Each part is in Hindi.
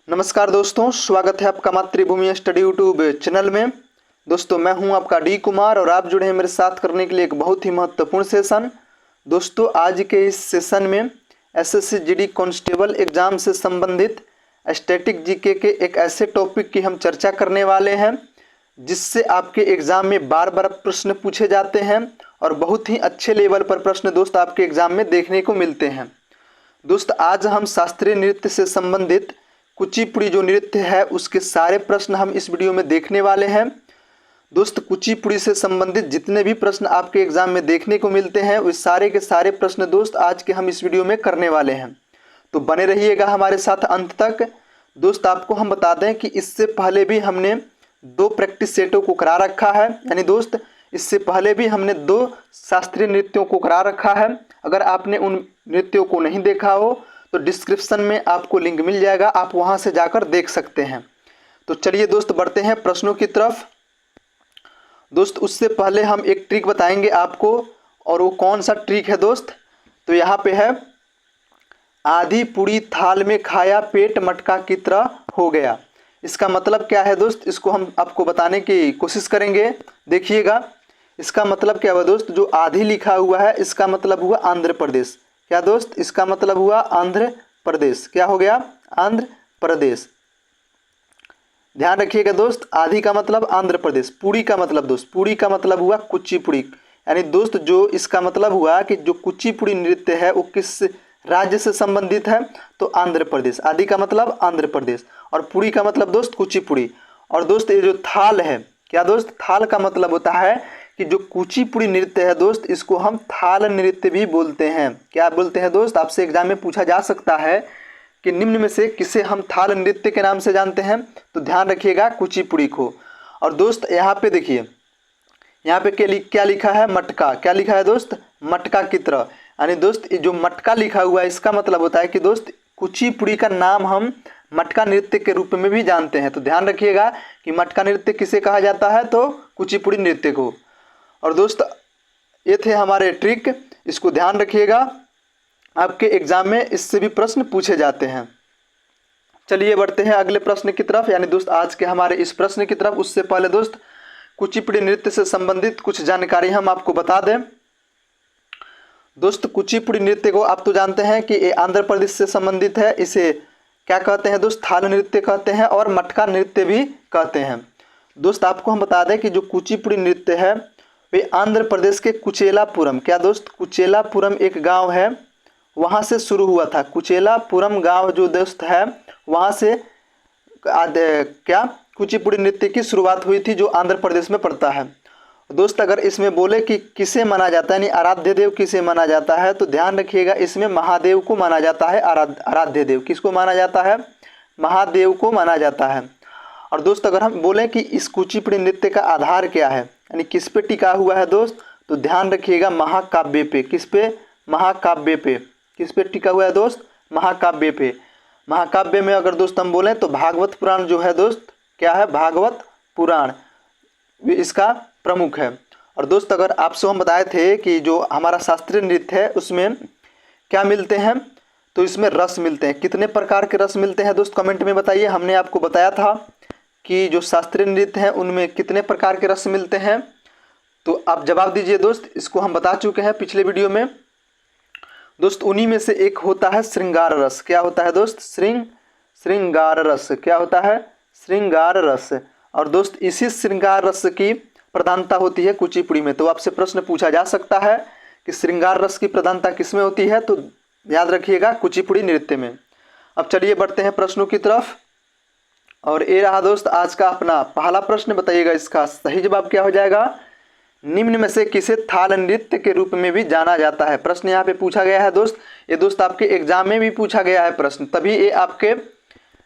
नमस्कार दोस्तों, स्वागत है आपका मातृभूमि स्टडी यूट्यूब चैनल में। दोस्तों मैं हूं आपका डी कुमार और आप जुड़े हैं मेरे साथ करने के लिए एक बहुत ही महत्वपूर्ण सेशन। दोस्तों आज के इस सेशन में एसएससी जीडी कांस्टेबल एग्जाम से संबंधित स्टैटिक जीके के एक ऐसे टॉपिक की हम चर्चा करने वाले हैं जिससे आपके एग्जाम में बार बार प्रश्न पूछे जाते हैं और बहुत ही अच्छे लेवल पर प्रश्न दोस्त आपके एग्जाम में देखने को मिलते हैं। दोस्त आज हम शास्त्रीय नृत्य से संबंधित कुचिपुड़ी जो नृत्य है उसके सारे प्रश्न हम इस वीडियो में देखने वाले हैं। दोस्त कुचिपुड़ी से संबंधित जितने भी प्रश्न आपके एग्जाम में देखने को मिलते हैं उस सारे के सारे प्रश्न दोस्त आज के हम इस वीडियो में करने वाले हैं, तो बने रहिएगा हमारे साथ अंत तक। दोस्त आपको हम बता दें कि इससे पहले भी हमने 2 प्रैक्टिस सेटों को करा रखा है, यानी दोस्त इससे पहले भी हमने 2 शास्त्रीय नृत्यों को करा रखा है। अगर आपने उन नृत्यों को नहीं देखा हो तो डिस्क्रिप्शन में आपको लिंक मिल जाएगा, आप वहां से जाकर देख सकते हैं। तो चलिए दोस्त बढ़ते हैं प्रश्नों की तरफ। दोस्त उससे पहले हम एक ट्रिक बताएंगे आपको, और वो कौन सा ट्रिक है दोस्त, तो यहाँ पे है आधी पूरी थाल में खाया पेट मटका की तरह हो गया। इसका मतलब क्या है दोस्त, इसको हम आपको बताने की कोशिश करेंगे। देखिएगा इसका मतलब क्या हुआ दोस्त, जो आधी लिखा हुआ है इसका मतलब हुआ आंध्र प्रदेश। क्या दोस्त, इसका मतलब हुआ आंध्र प्रदेश। क्या हो गया, आंध्र प्रदेश। ध्यान रखिएगा दोस्त, आधी का मतलब आंध्र प्रदेश, पूरी का मतलब दोस्त, पूरी का मतलब हुआ कुचिपुड़ी। यानी दोस्त जो इसका मतलब हुआ कि जो कुचिपुड़ी नृत्य है वो किस राज्य से संबंधित है, तो आंध्र प्रदेश। आदि का मतलब आंध्र प्रदेश और पूरी का मतलब दोस्त कुचिपुड़ी। और दोस्त ये जो थाल है, क्या दोस्त, थाल का मतलब होता है कि जो कुचिपुड़ी नृत्य है दोस्त इसको हम थाल नृत्य भी बोलते हैं। क्या बोलते हैं दोस्त, आपसे एग्जाम में पूछा जा सकता है कि निम्न में से किसे हम थाल नृत्य के नाम से जानते हैं, तो ध्यान रखिएगा कुचिपुड़ी को। और दोस्त यहाँ पे देखिए, यहाँ पे क्या लिखा है, मटका। क्या लिखा है दोस्त, मटका की तरह। यानी दोस्त जो मटका लिखा हुआ है इसका मतलब होता है कि दोस्त कुचिपुड़ी का नाम हम मटका नृत्य के रूप में भी जानते हैं। तो ध्यान रखिएगा कि मटका नृत्य किसे कहा जाता है, तो कुचिपुड़ी नृत्य को। और दोस्त ये थे हमारे ट्रिक, इसको ध्यान रखिएगा, आपके एग्जाम में इससे भी प्रश्न पूछे जाते हैं। चलिए बढ़ते हैं अगले प्रश्न की तरफ, यानी दोस्त आज के हमारे इस प्रश्न की तरफ। उससे पहले दोस्त कुचिपुड़ी नृत्य से संबंधित कुछ जानकारी हम आपको बता दें। दोस्त कुचिपुड़ी नृत्य को आप तो जानते हैं कि ये आंध्र प्रदेश से संबंधित है। इसे क्या कहते हैं दोस्त, थाल नृत्य कहते हैं और मटका नृत्य भी कहते हैं। दोस्त आपको हम बता दें कि जो कुचिपुड़ी नृत्य है वे आंध्र प्रदेश के कुचेलापुरम, क्या दोस्त, कुचेलापुरम एक गांव है, वहां से शुरू हुआ था। कुचेलापुरम गांव जो दोस्त है वहां से क्या कुचिपुड़ी नृत्य की शुरुआत हुई थी, जो आंध्र प्रदेश में पड़ता है। दोस्त अगर इसमें बोले कि किसे माना जाता है, यानी आराध्य देव किसे माना जाता है, तो ध्यान रखिएगा इसमें महादेव को माना जाता है। आराध्य देव किसको माना जाता है, महादेव को माना जाता है। और दोस्त अगर हम बोलें कि इस कुचिपुड़ी नृत्य का आधार क्या है, यानी किस पे टिका हुआ है दोस्त, तो ध्यान रखिएगा महाकाव्य पे। किस पे, महाकाव्य पे। किस पे टिका हुआ है दोस्त, महाकाव्य पे। महाकाव्य में अगर दोस्त हम बोलें तो भागवत पुराण जो है दोस्त, क्या है, भागवत पुराण इसका प्रमुख है। और दोस्त अगर आपसे हम बताए थे कि जो हमारा शास्त्रीय नृत्य है उसमें क्या मिलते हैं, तो इसमें रस मिलते हैं। कितने प्रकार के रस मिलते हैं दोस्त, कमेंट में बताइए। हमने आपको बताया था कि जो शास्त्रीय नृत्य हैं उनमें कितने प्रकार के रस मिलते हैं, तो आप जवाब दीजिए दोस्त। इसको हम बता चुके हैं पिछले वीडियो में। दोस्त उन्हीं में से एक होता है श्रृंगार रस। क्या होता है दोस्त, श्रृंगार रस। क्या होता है, श्रृंगार रस। और दोस्त इसी श्रृंगार रस की प्रधानता होती है कुचिपुड़ी में। तो आपसे प्रश्न पूछा जा सकता है कि श्रृंगार रस की प्रधानता किसमें होती है, तो याद रखिएगा कुचिपुड़ी नृत्य में। अब चलिए बढ़ते हैं प्रश्नों की तरफ। और ये रहा दोस्त आज का अपना पहला प्रश्न, बताइएगा इसका सही जवाब क्या हो जाएगा। निम्न में से किसे थाल नृत्य के रूप में भी जाना जाता है। प्रश्न यहाँ पे पूछा गया है दोस्त, ये दोस्त आपके एग्जाम में भी पूछा गया है प्रश्न, तभी ये आपके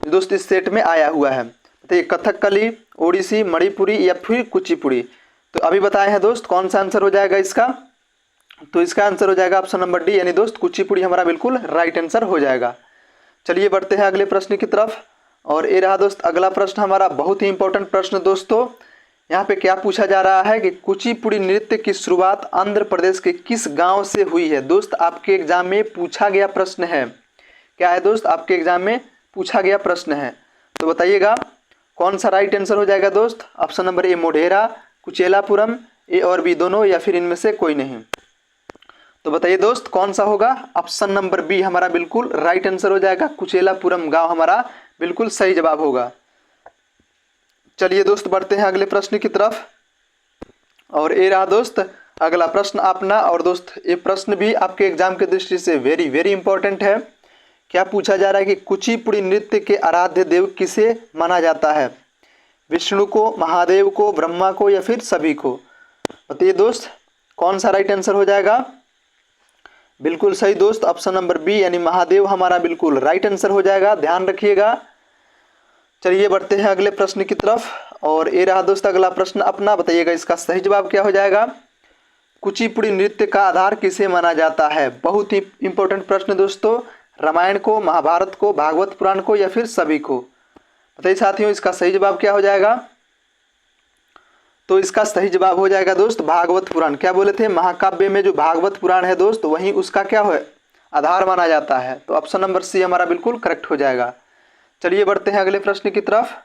दोस्त इस सेट में आया हुआ है। तो ये कथकली, ओडिसी, मणिपुरी या फिर कुचिपुड़ी, तो अभी बताए हैं दोस्त कौन सा आंसर हो जाएगा इसका, तो इसका आंसर हो जाएगा ऑप्शन नंबर डी, यानी दोस्त कुचिपुड़ी हमारा बिल्कुल राइट आंसर हो जाएगा। चलिए बढ़ते हैं अगले प्रश्न की तरफ। और ये रहा दोस्त अगला प्रश्न हमारा, बहुत ही इंपॉर्टेंट प्रश्न दोस्तों। यहाँ पे क्या पूछा जा रहा है कि कुचिपुड़ी नृत्य की शुरुआत आंध्र प्रदेश के किस गांव से हुई है। दोस्त आपके एग्जाम में पूछा गया प्रश्न है, क्या है दोस्त, आपके एग्जाम में पूछा गया प्रश्न है। तो बताइएगा कौन सा राइट आंसर हो जाएगा दोस्त। ऑप्शन नंबर ए मोढेरा, कुचेलापुरम, ए और बी दोनों, या फिर इनमें से कोई नहीं। तो बताइए दोस्त कौन सा होगा। ऑप्शन नंबर बी हमारा बिल्कुल राइट आंसर हो जाएगा, कुचेलापुरम गांव हमारा बिल्कुल सही जवाब होगा। चलिए दोस्त बढ़ते हैं अगले प्रश्न की तरफ। और ये रहा दोस्त अगला प्रश्न अपना। और दोस्त ये प्रश्न भी आपके एग्जाम की दृष्टि से वेरी वेरी इंपॉर्टेंट है। क्या पूछा जा रहा है कि कुचिपुड़ी नृत्य के आराध्य देव किसे माना जाता है, विष्णु को, महादेव को, ब्रह्मा को, या फिर सभी को। बताइए दोस्त कौन सा राइट आंसर हो जाएगा। बिल्कुल सही दोस्त, ऑप्शन नंबर बी यानी महादेव हमारा बिल्कुल राइट आंसर हो जाएगा, ध्यान रखिएगा। चलिए बढ़ते हैं अगले प्रश्न की तरफ। और ये रहा दोस्त अगला प्रश्न अपना। बताइएगा इसका सही जवाब क्या हो जाएगा। कुचिपुड़ी नृत्य का आधार किसे माना जाता है। बहुत ही इंपॉर्टेंट प्रश्न दोस्तों। रामायण को, महाभारत को, भागवत पुराण को, या फिर सभी को। बताइए साथियों इसका सही जवाब क्या हो जाएगा। तो इसका सही जवाब हो जाएगा दोस्त भागवत पुराण। क्या बोले थे, महाकाव्य में जो भागवत पुराण है दोस्त वही उसका क्या है आधार माना जाता है। तो ऑप्शन नंबर सी हमारा बिल्कुल करेक्ट हो जाएगा। चलिए बढ़ते हैं अगले प्रश्न की तरफ।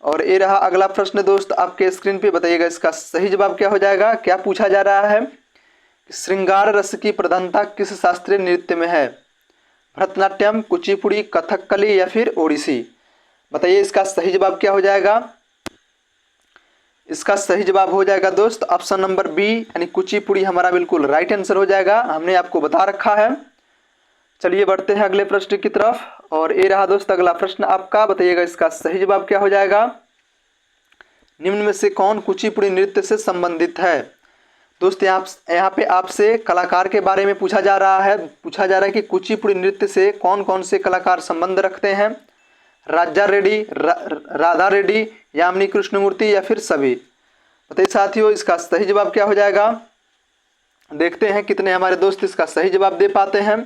और ये रहा अगला प्रश्न दोस्त आपके स्क्रीन पे। बताइएगा इसका सही जवाब क्या हो जाएगा। क्या पूछा जा रहा है, श्रृंगार रस की प्रधानता किस शास्त्रीय नृत्य में है, भरतनाट्यम, कुचिपुड़ी, कथकली, या फिर ओडिसी। बताइए इसका सही जवाब क्या हो जाएगा। इसका सही जवाब हो जाएगा दोस्त ऑप्शन नंबर बी यानी कुचिपुड़ी हमारा बिल्कुल राइट आंसर हो जाएगा, हमने आपको बता रखा है। चलिए बढ़ते हैं अगले प्रश्न की तरफ। और ये रहा दोस्त अगला प्रश्न आपका। बताइएगा इसका सही जवाब क्या हो जाएगा। निम्न में से कौन कुचिपुड़ी नृत्य से संबंधित है। दोस्त यहाँ पे आपसे कलाकार के बारे में पूछा जा रहा है। पूछा जा रहा है कि कुचिपुड़ी नृत्य से कौन कौन से कलाकार संबंध रखते हैं, राजा रेड्डी, राधा रेड्डी, यामिनी कृष्णमूर्ति, या फिर सभी। बताइए साथियों इसका सही जवाब क्या हो जाएगा। देखते हैं कितने हमारे दोस्त इसका सही जवाब दे पाते हैं।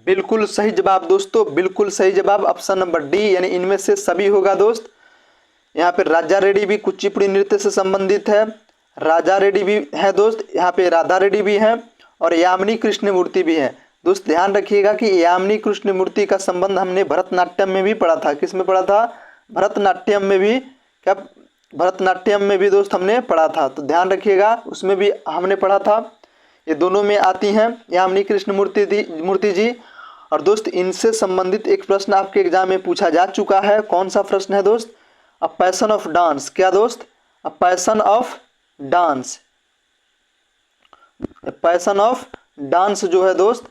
बिल्कुल सही जवाब दोस्तों, बिल्कुल सही जवाब ऑप्शन नंबर डी यानी इनमें से सभी होगा दोस्त। यहाँ पे राजा रेड्डी भी कुचिपुड़ी नृत्य से संबंधित है, राजा रेड्डी भी है दोस्त, यहाँ पे राधा रेड्डी भी है, और यामिनी कृष्णमूर्ति भी है। दोस्त ध्यान रखिएगा कि यामिनी कृष्णमूर्ति का संबंध हमने भरतनाट्यम में भी पढ़ा था। किस में पढ़ा था, भरतनाट्यम में भी। क्या भरतनाट्यम में भी दोस्त हमने पढ़ा था, तो ध्यान रखिएगा उसमें भी हमने पढ़ा था। ये दोनों में आती हैं यामिनी कृष्णमूर्ति जी। और दोस्त इनसे संबंधित एक प्रश्न आपके एग्जाम में पूछा जा चुका है। कौन सा प्रश्न है दोस्त, अ पैशन ऑफ डांस। क्या दोस्त, a passion of dance. Passion of dance जो है दोस्त,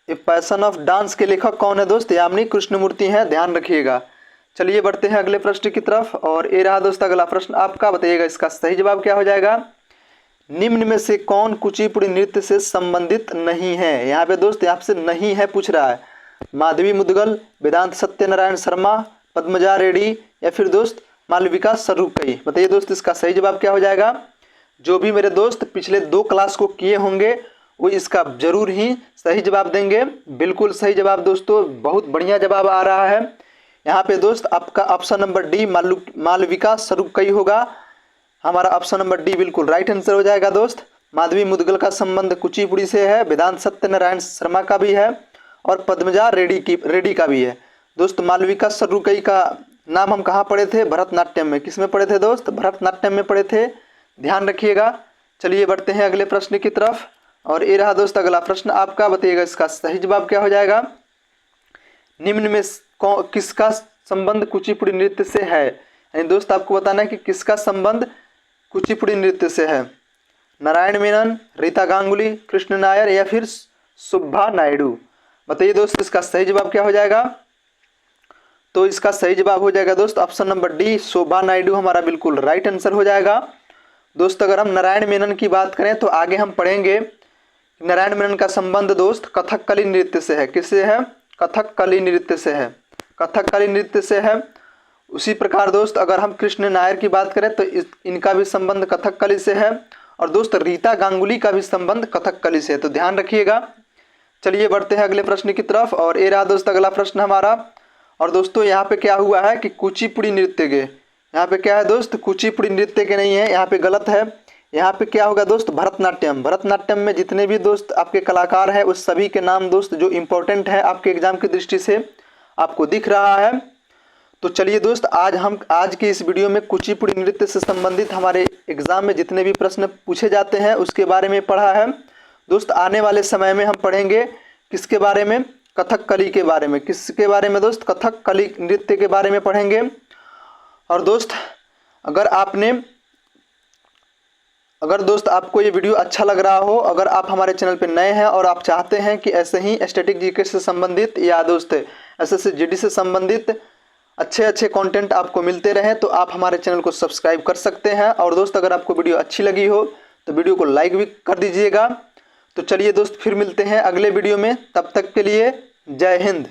पैशन ऑफ डांस के लेखक कौन है दोस्त, यामिनी कृष्णमूर्ति हैं, ध्यान रखिएगा। चलिए बढ़ते हैं अगले प्रश्न की तरफ। और ये रहा दोस्त अगला प्रश्न आपका। बताइएगा इसका सही जवाब क्या हो जाएगा। निम्न में से कौन कुचिपुड़ी नृत्य से संबंधित नहीं है। यहाँ पे दोस्त आपसे नहीं है पूछ रहा है। माधवी मुदगल, वेदांत सत्यनारायण शर्मा, पद्मजा रेड्डी, या फिर दोस्त मालविका सरूकई। बताइए दोस्त इसका सही जवाब क्या हो जाएगा। जो भी मेरे दोस्त पिछले 2 क्लास को किए होंगे वो इसका जरूर ही सही जवाब देंगे। बिल्कुल सही जवाब दोस्तों, बहुत बढ़िया जवाब आ रहा है। यहाँ पे दोस्त आपका ऑप्शन नंबर डी मालविका सरूकई होगा। हमारा ऑप्शन नंबर डी बिल्कुल राइट आंसर हो जाएगा दोस्त। माधवी मुदगल का संबंध कुचिपुड़ी से है, वेदांत सत्यनारायण शर्मा का भी है, और पद्मजा रेड्डी का भी है। दोस्त मालविका सरूकई का नाम हम कहाँ पढ़े थे, भरतनाट्यम में। किस में पढ़े थे दोस्त, भरतनाट्यम में पढ़े थे, ध्यान रखिएगा। चलिए बढ़ते हैं अगले प्रश्न की तरफ। और ये रहा दोस्त अगला प्रश्न आपका। बताइएगा इसका सही जवाब क्या हो जाएगा। निम्न में किसका संबंध कुचिपुड़ी नृत्य से है। यानी दोस्त आपको बताना है कि किसका संबंध कुचिपुड़ी नृत्य से है। नारायण मेनन, रीता गांगुली, कृष्ण नायर, या फिर सुब्बा नायडू। बताइए दोस्त इसका सही जवाब क्या हो जाएगा। तो इसका सही जवाब हो जाएगा दोस्त ऑप्शन नंबर डी शोभा नायडू हमारा बिल्कुल राइट आंसर हो जाएगा। दोस्त अगर हम नारायण मेनन की बात करें तो आगे हम पढ़ेंगे नारायण मेनन का संबंध दोस्त कथकली नृत्य से है। किससे है, कथकली नृत्य से है, कथकली नृत्य से है। उसी प्रकार दोस्त अगर हम कृष्ण नायर की बात करें तो इनका भी संबंध कथकली से है। और दोस्त रीता गांगुली का भी संबंध कथकली से है, तो ध्यान रखिएगा। चलिए बढ़ते हैं अगले प्रश्न की तरफ। और ये रहा दोस्त अगला प्रश्न हमारा। और दोस्तों यहाँ पे क्या हुआ है कि कुचिपुड़ी नृत्य के, यहाँ पे क्या है दोस्त, कुचिपुड़ी नृत्य के नहीं है, यहाँ पे गलत है। यहाँ पे क्या होगा दोस्त, भरतनाट्यम। भरतनाट्यम में जितने भी दोस्त आपके कलाकार हैं उस सभी के नाम दोस्त जो इम्पोर्टेंट है आपके एग्जाम की दृष्टि से, आपको दिख रहा है। तो चलिए दोस्त, आज की इस वीडियो में कुचिपुड़ी नृत्य से संबंधित हमारे एग्जाम में जितने भी प्रश्न पूछे जाते हैं उसके बारे में पढ़ा है। दोस्त आने वाले समय में हम पढ़ेंगे किसके बारे में, कथकली के बारे में। किसके बारे में दोस्त, कथकली नृत्य के बारे में पढ़ेंगे। और दोस्त अगर दोस्त आपको ये वीडियो अच्छा लग रहा हो, अगर आप हमारे चैनल पर नए हैं और आप चाहते हैं कि ऐसे ही स्टैटिक जीके से संबंधित या दोस्त SSC-GD से संबंधित अच्छे कंटेंट आपको मिलते रहें, तो आप हमारे चैनल को सब्सक्राइब कर सकते हैं। और दोस्त अगर आपको वीडियो अच्छी लगी हो तो वीडियो को लाइक भी कर दीजिएगा। तो चलिए दोस्त, फिर मिलते हैं अगले वीडियो में, तब तक के लिए जय हिंद।